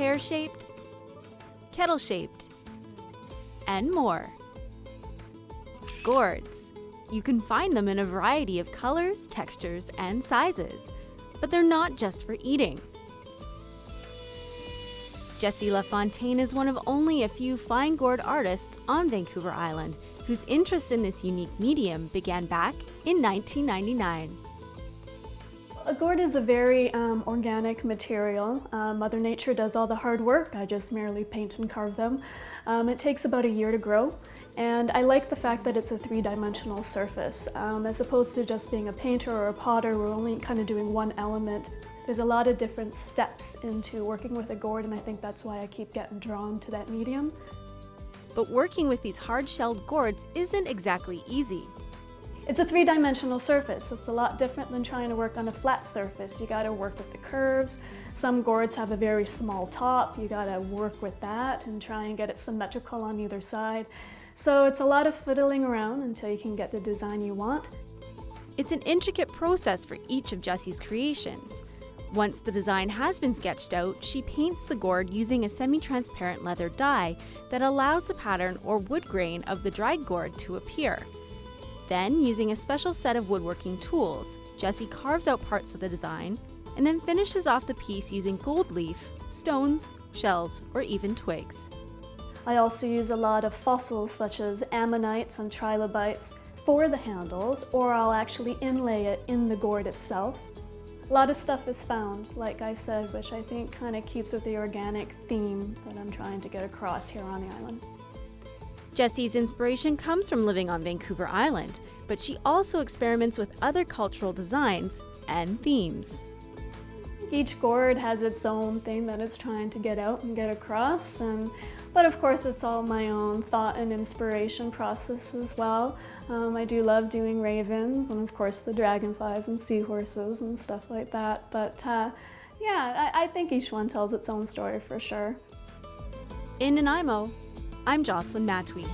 pear-shaped, kettle-shaped, and more. Gourds. You can find them in a variety of colors, textures, and sizes, but they're not just for eating. Jessie LaFontaine is one of only a few fine gourd artists on Vancouver Island whose interest in this unique medium began back in 1999. A gourd is a very organic material. Mother Nature does all the hard work. I just merely paint and carve them. It takes about a year to grow, and I like the fact that it's a three-dimensional surface. As opposed to just being a painter or a potter, we're only kind of doing one element. There's a lot of different steps into working with a gourd, and I think that's why I keep getting drawn to that medium. But working with these hard-shelled gourds isn't exactly easy. It's a three-dimensional surface. It's a lot different than trying to work on a flat surface. You gotta work with the curves. Some gourds have a very small top. You gotta work with that and try and get it symmetrical on either side. So it's a lot of fiddling around until you can get the design you want. It's an intricate process for each of Jessie's creations. Once the design has been sketched out, she paints the gourd using a semi-transparent leather dye that allows the pattern or wood grain of the dried gourd to appear. Then, using a special set of woodworking tools, Jessie carves out parts of the design and then finishes off the piece using gold leaf, stones, shells, or even twigs. I also use a lot of fossils such as ammonites and trilobites for the handles, or I'll actually inlay it in the gourd itself. A lot of stuff is found, like I said, which I think kind of keeps with the organic theme that I'm trying to get across here on the island. Jessie's inspiration comes from living on Vancouver Island, but she also experiments with other cultural designs and themes. Each gourd has its own thing that it's trying to get out and get across, but of course it's all my own thought and inspiration process as well. I do love doing ravens and of course the dragonflies and seahorses and stuff like that, but yeah, I think each one tells its own story for sure. In Nanaimo, I'm Jocelyn Matwee.